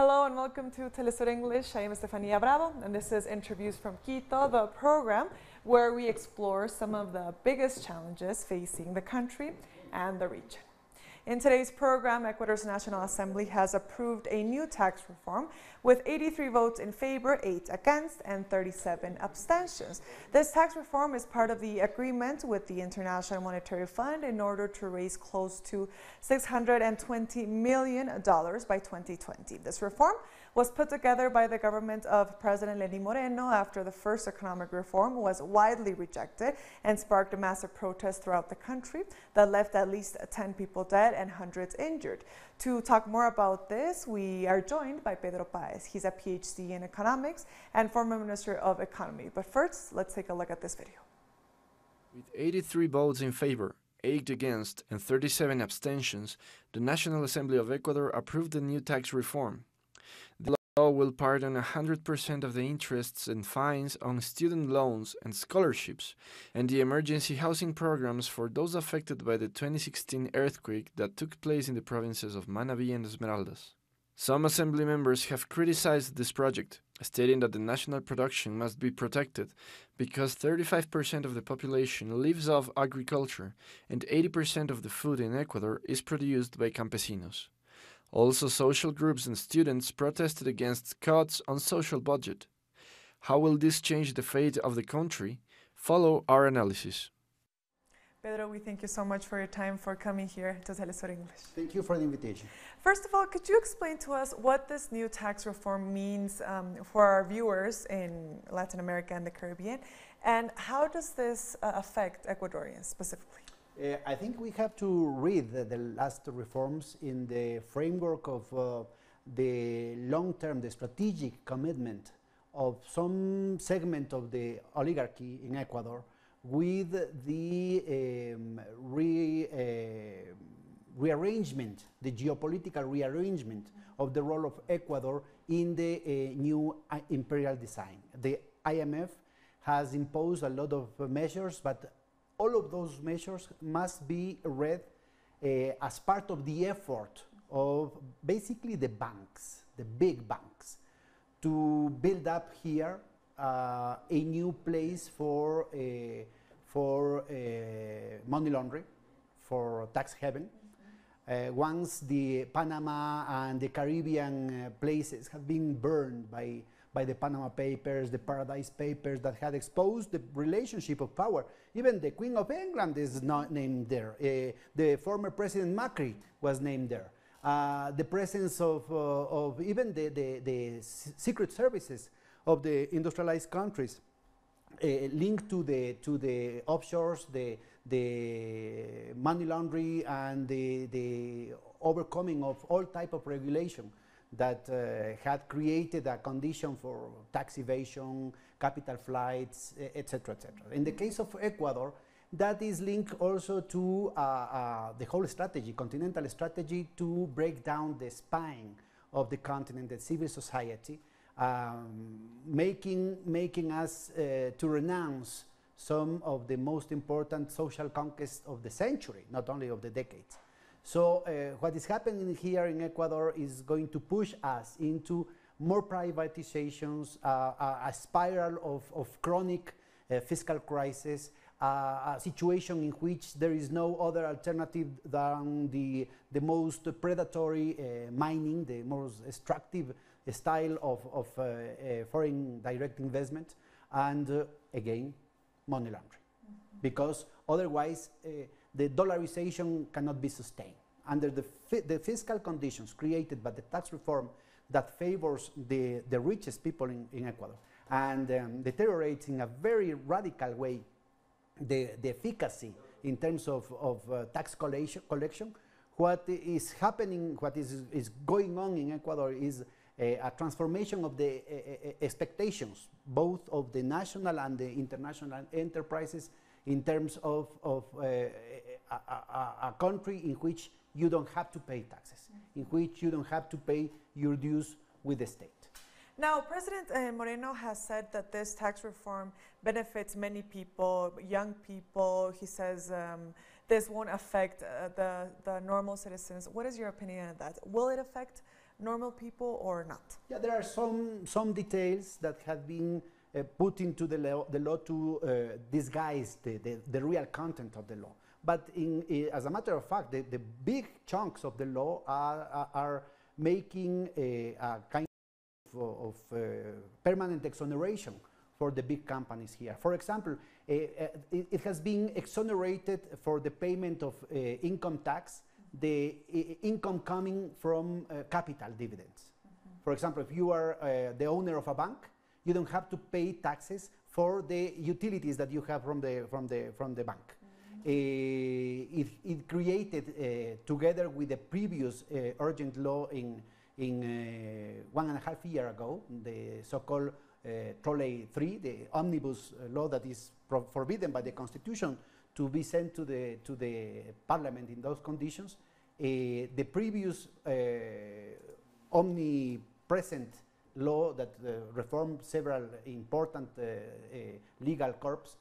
Hello and welcome to Telesur English. I am Estefania Bravo and this is Interviews from Quito, the program where we explore some of the biggest challenges facing the country and the region. In today's program, Ecuador's National Assembly has approved a new tax reform with 83 votes in favor, 8 against, and 37 abstentions. This tax reform is part of the agreement with the International Monetary Fund in order to raise close to $620 million by 2020. This reform was put together by the government of President Lenín Moreno after the first economic reform was widely rejected and sparked a massive protest throughout the country that left at least 10 people dead and hundreds injured. To talk more about this, we are joined by Pedro Paez. He's a PhD in economics and former Minister of Economy. But first, let's take a look at this video. With 83 votes in favor, 8 against, and 37 abstentions, the National Assembly of Ecuador approved the new tax reform. The law will pardon 100% of the interests and fines on student loans and scholarships, and the emergency housing programs for those affected by the 2016 earthquake that took place in the provinces of Manabí and Esmeraldas. Some assembly members have criticized this project, stating that the national production must be protected because 35% of the population lives off agriculture and 80% of the food in Ecuador is produced by campesinos. Also, social groups and students protested against cuts on social budget. How will this change the fate of the country? Follow our analysis. Pedro, we thank you so much for your time for coming here to Telesur English. Thank you for the invitation. First of all, could you explain to us what this new tax reform means for our viewers in Latin America and the Caribbean, and how does this affect Ecuadorians specifically? I think we have to read the last reforms in the framework of the long-term, the strategic commitment of some segment of the oligarchy in Ecuador with the rearrangement, the geopolitical rearrangement of the role of Ecuador in the new imperial design. The IMF has imposed a lot of measures, but all of those measures must be read as part of the effort of basically the banks, the big banks, to build up here a new place for money laundering, for tax haven. Once the Panama and the Caribbean places have been burned by the Panama Papers, the Paradise Papers that had exposed the relationship of power. Even the Queen of England is not named there. The former President Macri was named there. The presence of even the secret services of the industrialized countries linked to the offshores, the money laundering, and the overcoming of all type of regulation that had created a condition for tax evasion, capital flights, etc., etc. In the case of Ecuador, that is linked also to the whole strategy, continental strategy, to break down the spine of the continent, the civil society, making us to renounce some of the most important social conquests of the century, not only of the decades. So what is happening here in Ecuador is going to push us into more privatizations, a spiral of chronic fiscal crisis, a situation in which there is no other alternative than the most predatory mining, the most extractive style of foreign direct investment, and again, money laundering. Because otherwise, the dollarization cannot be sustained. Under the fiscal conditions created by the tax reform that favors the richest people in Ecuador and deteriorates in a very radical way the efficacy in terms of tax collection, what is happening, what is going on in Ecuador is a transformation of the expectations, both of the national and the international enterprises, in terms of a country in which you don't have to pay taxes, in which you don't have to pay your dues with the state. Now, President Moreno has said that this tax reform benefits many people, young people. He says this won't affect the normal citizens. What is your opinion on that? Will it affect normal people or not? Yeah, there are some details that have been put into the law to disguise the real content of the law. But as a matter of fact, the big chunks of the law are making a kind of permanent exoneration for the big companies here. For example, it has been exonerated for the payment of income tax, the income coming from capital dividends. For example, if you are the owner of a bank, you don't have to pay taxes for the utilities that you have from the bank. It created, together with the previous urgent law in 1.5 years ago, the so-called Trolley 3, the omnibus law that is forbidden by the Constitution to be sent to the Parliament in those conditions. The previous omnipresent law that reformed several important legal corps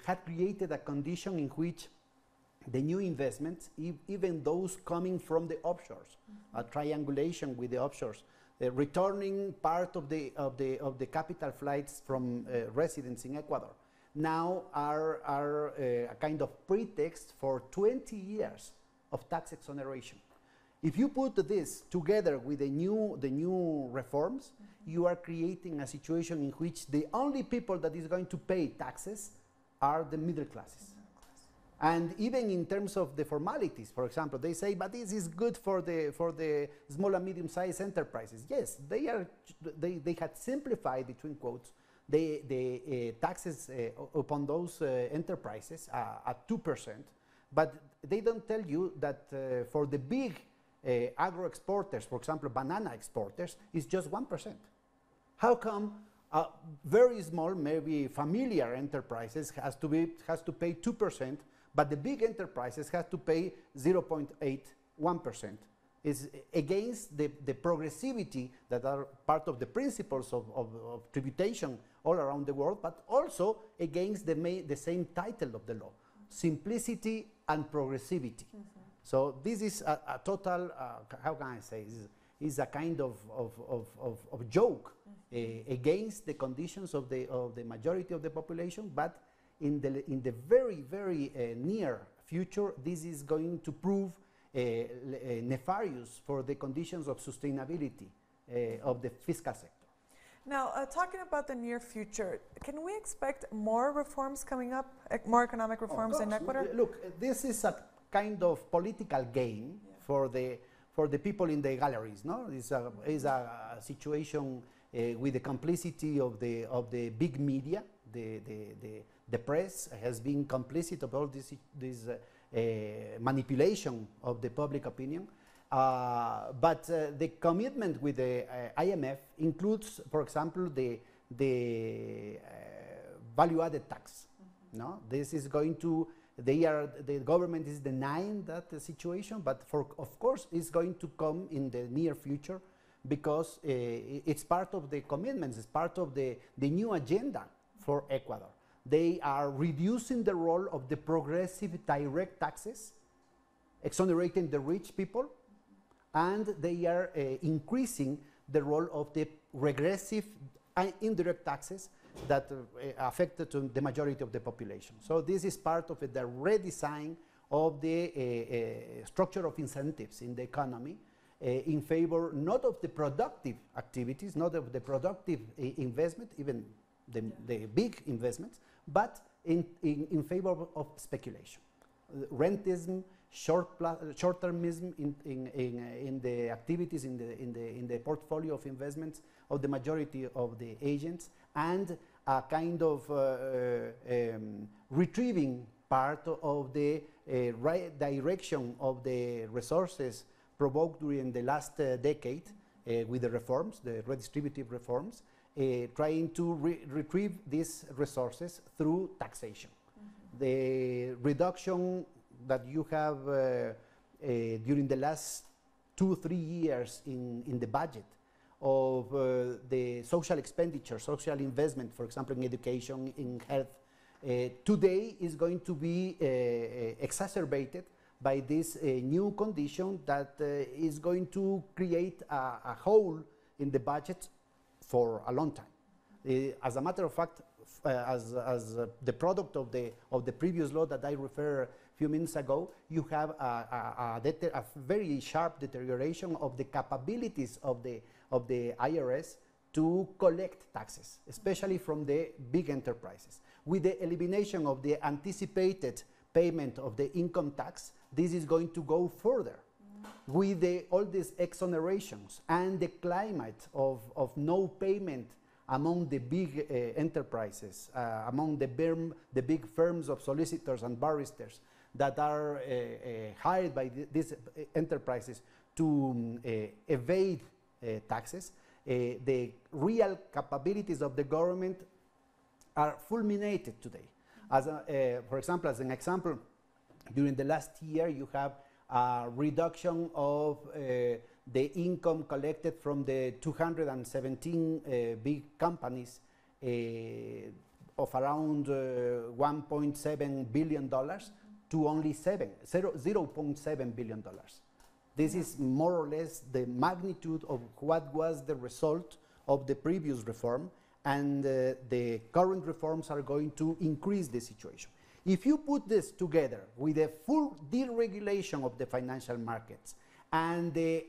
had created a condition in which the new investments, even those coming from the offshores, a triangulation with the offshores, returning part of the capital flights from residents in Ecuador, now are a kind of pretext for 20 years of tax exoneration. If you put this together with the new reforms, you are creating a situation in which the only people that is going to pay taxes are the middle classes. And even in terms of the formalities, for example, they say, but this is good for the small and medium-sized enterprises. Yes, they had simplified, between quotes, the taxes upon those enterprises at 2%, but they don't tell you that for the big agro exporters, for example, banana exporters, it's just 1%. How come very small, maybe familiar enterprises has to pay 2%, but the big enterprises have to pay 0.81%? It's against the progressivity that are part of the principles of tributation all around the world, but also against the same title of the law, simplicity and progressivity. So this is a total, how can I say, is a kind of joke against the conditions of the majority of the population, but in the very, very near future, this is going to prove nefarious for the conditions of sustainability of the fiscal sector. Now, talking about the near future, can we expect more reforms coming up, more economic reforms in Ecuador? Look, this is a kind of political game for the people in the galleries. No, it's a situation with the complicity of the big media. The press has been complicit of all this manipulation of the public opinion. But the commitment with the IMF includes, for example, the value-added tax. No, this is going to. The government is denying that situation, but of course it's going to come in the near future because it's part of the commitments. It's part of the new agenda for Ecuador. They are reducing the role of the progressive direct taxes, exonerating the rich people, and they are increasing the role of the regressive indirect taxes that affected the majority of the population. So this is part of the redesign of the structure of incentives in the economy in favor not of the productive activities, not of the productive investment, even the big investments, but in favor of speculation. Rentism, short-termism in the activities in the portfolio of investments of the majority of the agents, and a kind of retrieving part of the right direction of the resources provoked during the last decade with the reforms, the redistributive reforms, trying to retrieve these resources through taxation. The reduction that you have during the last 2-3 years in the budget of the social expenditure, social investment, for example, in education, in health, today is going to be exacerbated by this new condition that is going to create a hole in the budget for a long time. As a matter of fact, as the product of the previous law that I referred a few minutes ago, you have a very sharp deterioration of the capabilities of the IRS to collect taxes, especially from the big enterprises. With the elimination of the anticipated payment of the income tax, this is going to go further. With all these exonerations and the climate of no payment among the big enterprises, among the big firms of solicitors and barristers that are hired by these enterprises to evade taxes, the real capabilities of the government are fulminated today. For example, as an example, during the last year, you have a reduction of the income collected from the 217 big companies of around $1.7 billion to only $0.7 billion. This is more or less the magnitude of what was the result of the previous reform, and the current reforms are going to increase the situation. If you put this together with the full deregulation of the financial markets and the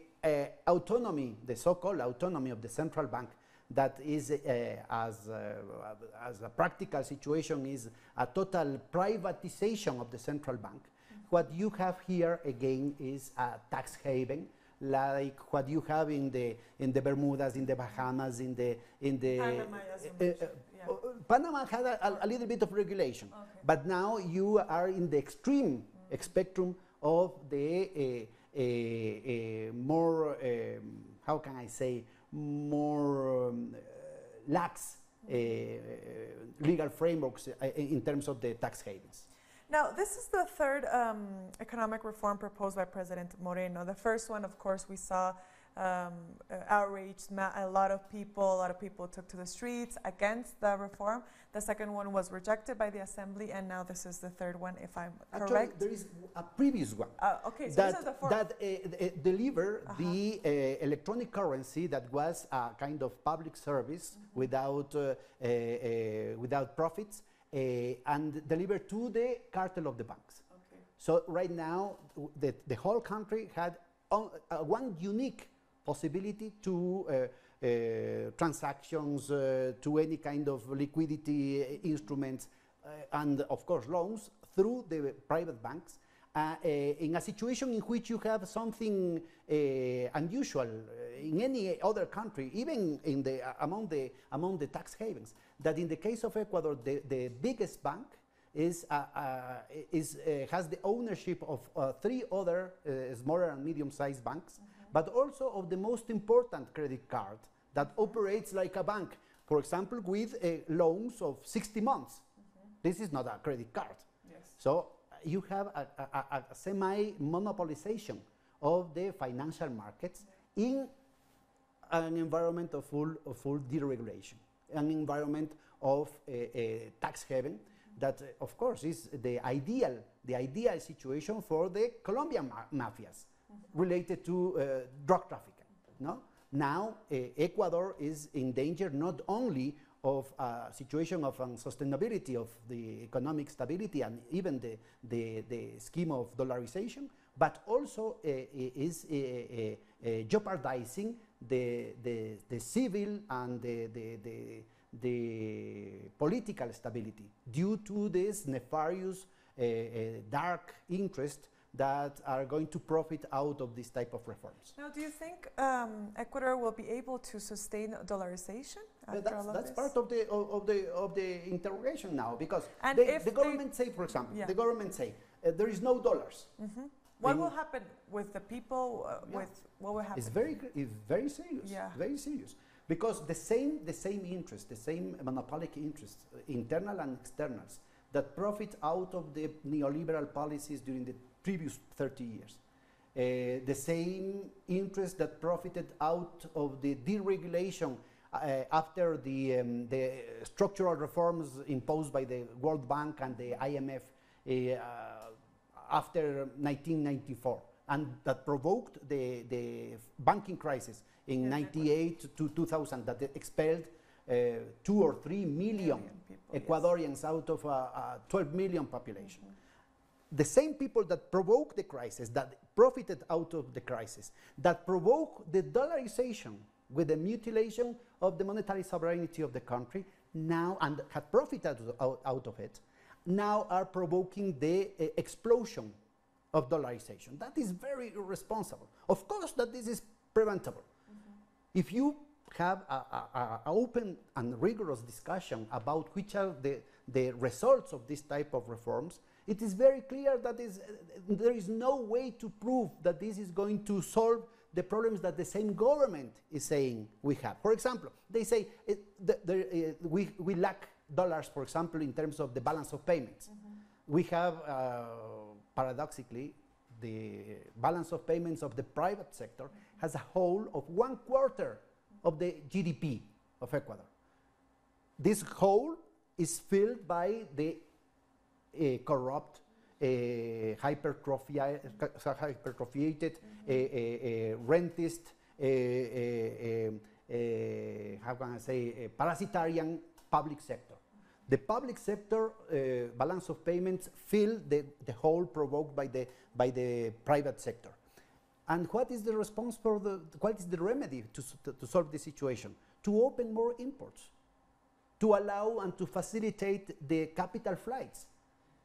autonomy, the so-called autonomy of the central bank, that is, as a practical situation, is a total privatization of the central bank, what you have here again is a tax haven, like what you have in the Bermudas, in the Bahamas, in the Panama, as you mentioned, yeah. Panama had a little bit of regulation, but now you are in the extreme spectrum of the more, how can I say, more lax legal frameworks in terms of the tax havens. Now, this is the third economic reform proposed by President Moreno. The first one, of course, we saw outraged. A lot of people took to the streets against the reform. The second one was rejected by the Assembly, and now this is the third one, if I'm correct. Actually, there is a previous one. Okay, so this is the fourth. That delivered the electronic currency that was a kind of public service without profits, and delivered to the cartel of the banks. Okay. So right now, the whole country had one unique possibility to transactions, to any kind of liquidity instruments, and of course loans through the private banks, in a situation in which you have something unusual in any other country, even in among the tax havens. That in the case of Ecuador, the biggest bank has the ownership of three other smaller and medium-sized banks, but also of the most important credit card that operates like a bank, for example, with loans of 60 months. This is not a credit card. Yes. So you have a semi-monopolization of the financial markets in an environment of full deregulation, an environment of a tax haven that, of course, is the ideal situation for the Colombian mafias related to drug trafficking. No? Now, Ecuador is in danger not only of a situation of unsustainability of the economic stability and even the scheme of dollarization, but also is jeopardizing the civil and the political stability due to this nefarious dark interest that are going to profit out of this type of reforms. Now, do you think Ecuador will be able to sustain dollarization? That's part of the interrogation now, because the government say, for example, the government say there is no dollars. What will happen with the people? With what will happen? It's very serious. Yeah. Very serious, because the same interest, the same monopolic interests, internal and externals, that profit out of the neoliberal policies during the previous 30 years. The same interest that profited out of the deregulation after the structural reforms imposed by the World Bank and the IMF after 1994, and that provoked the banking crisis in 98 to 2000 that expelled 2 or 3 million people, Ecuadorians out of a 12 million population. The same people that provoked the crisis, that profited out of the crisis, that provoked the dollarization with the mutilation of the monetary sovereignty of the country now, and had profited out of it, now are provoking the explosion of dollarization. That is very irresponsible. Of course that this is preventable. If you have an open and rigorous discussion about which are the results of this type of reforms, it is very clear that there is no way to prove that this is going to solve the problems that the same government is saying we have. For example, they say we lack dollars, for example, in terms of the balance of payments. We have, paradoxically, the balance of payments of the private sector has a whole of 1/4 of the GDP of Ecuador. This hole is filled by the corrupt, hypertrophiated, rentist, how can I say, parasitarian public sector. The public sector balance of payments fill the hole provoked by the private sector. And what is the response for what is the remedy to solve the situation? To open more imports, to allow and to facilitate the capital flights.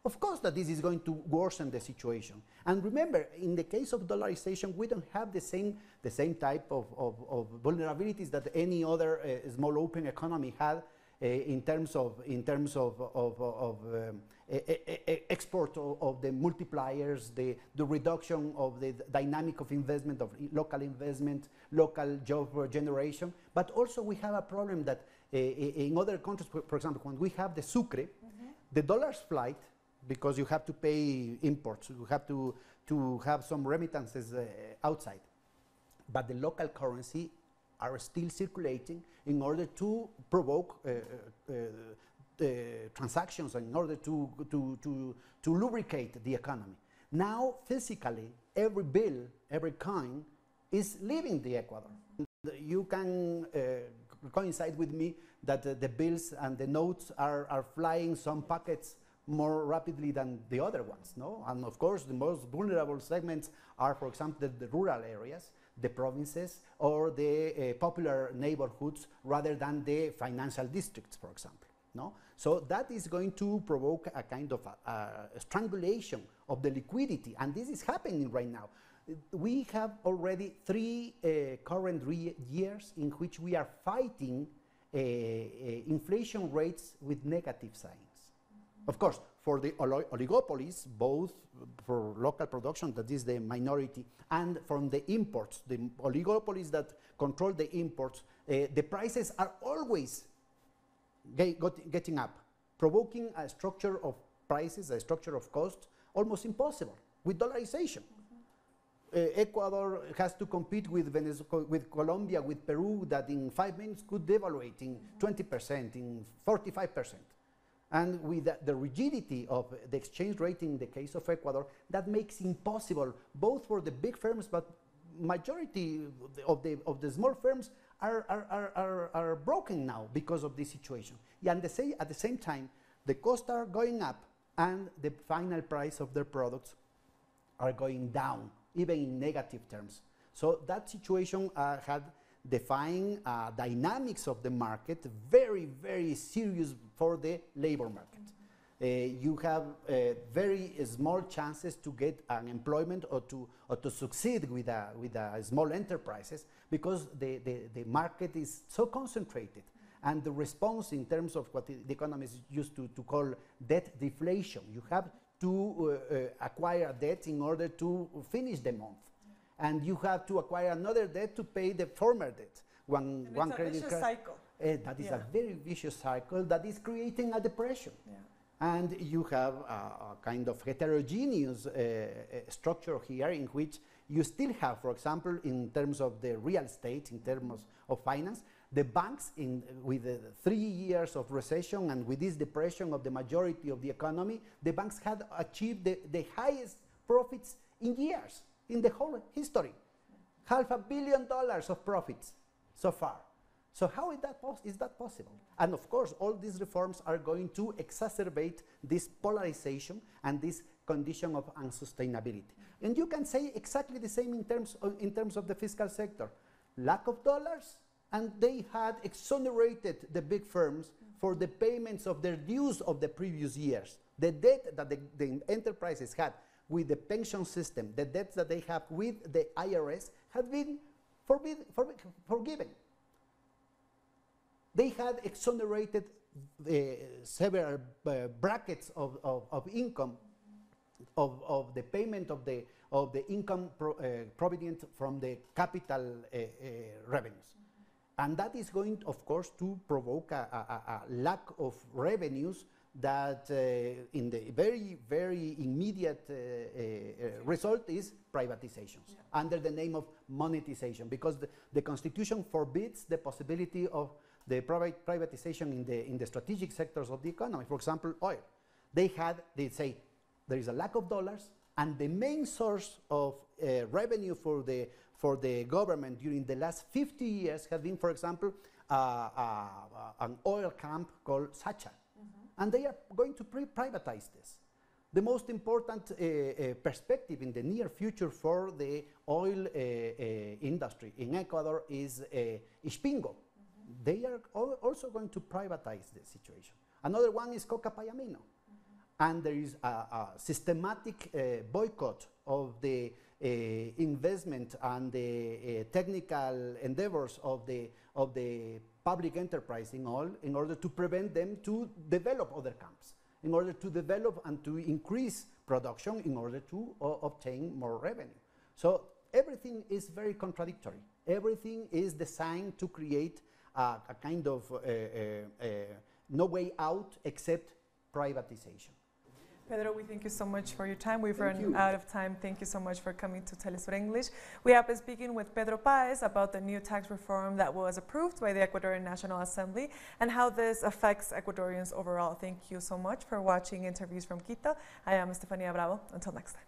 Of course that this is going to worsen the situation. And remember, in the case of dollarization, we don't have the same type of vulnerabilities that any other small open economy had in terms of export of the multipliers, the reduction of the dynamic of investment, of local investment, local job generation. But also we have a problem that in other countries, for example, when we have the sucre, the dollars flight, because you have to pay imports, you have to have some remittances outside. But the local currency are still circulating in order to provoke transactions, in order to lubricate the economy. Now, physically, every bill, every coin is leaving the Ecuador. You can coincide with me that the bills and the notes are flying some pockets more rapidly than the other ones, no? And of course, the most vulnerable segments are, for example, the rural areas, the provinces, or the popular neighborhoods, rather than the financial districts, for example, no? So that is going to provoke a kind of a strangulation of the liquidity, and this is happening right now. We have already 3 current years in which we are fighting inflation rates with negative signs. Of course, for the oligopolies, both for local production, that is the minority, and from the imports, the oligopolies that control the imports, the prices are always getting up, provoking a structure of prices, a structure of costs, almost impossible with dollarization. Ecuador has to compete with Venezuela, with Colombia, with Peru, that in 5 minutes could devaluate in 20%, in 45%. And with the rigidity of the exchange rate in the case of Ecuador, that makes impossible both for the big firms, but majority of the small firms are broken now because of this situation. Yeah, and at the same time, the costs are going up and the final price of their products are going down, even in negative terms. So that situation had define dynamics of the market, very, very serious for the labor market. You have very small chances to get unemployment or to succeed with small enterprises, because the market is so concentrated, and the response in terms of what the economists used to call debt deflation. You have to acquire debt in order to finish the month. And you have to acquire another debt to pay the former debt. One credit vicious cycle. That is a very vicious cycle that is creating a depression. Yeah. And you have a kind of heterogeneous structure here, in which you still have, for example, in terms of the real estate, in terms of finance, the banks, with 3 years of recession and with this depression of the majority of the economy, the banks had achieved the highest profits in years, in the whole history. $500 million of profits so far. So how is that possible? And of course, all these reforms are going to exacerbate this polarization and this condition of unsustainability. And you can say exactly the same in terms of the fiscal sector. Lack of dollars, and they had exonerated the big firms for the payments of their dues of the previous years. The debt that the enterprises had with the pension system, the debts that they have with the IRS, had been forgiven. They had exonerated several brackets of income, of the payment of the income provident from the capital revenues. And that is going, of course, to provoke a lack of revenues that in the very, very immediate result is privatizations under the name of monetization, because the Constitution forbids the possibility of the privatization in the strategic sectors of the economy. For example, oil. They say there is a lack of dollars, and the main source of revenue for the government during the last 50 years has been, for example, an oil camp called Sacha. And they are going to privatize this. The most important perspective in the near future for the oil industry in Ecuador is Ispingo. They are also going to privatize the situation. Another one is Coca Payamino. And there is a systematic boycott of the investment and the technical endeavors of the public enterprise in oil, in order to prevent them to develop other camps, in order to develop and to increase production, in order to obtain more revenue. So everything is very contradictory. Everything is designed to create a kind of no way out except privatization. Pedro, we thank you so much for your time. We've run out of time. Thank you so much for coming to Telesur English. We have been speaking with Pedro Paez about the new tax reform that was approved by the Ecuadorian National Assembly and how this affects Ecuadorians overall. Thank you so much for watching Interviews from Quito. I am Estefania Bravo. Until next time.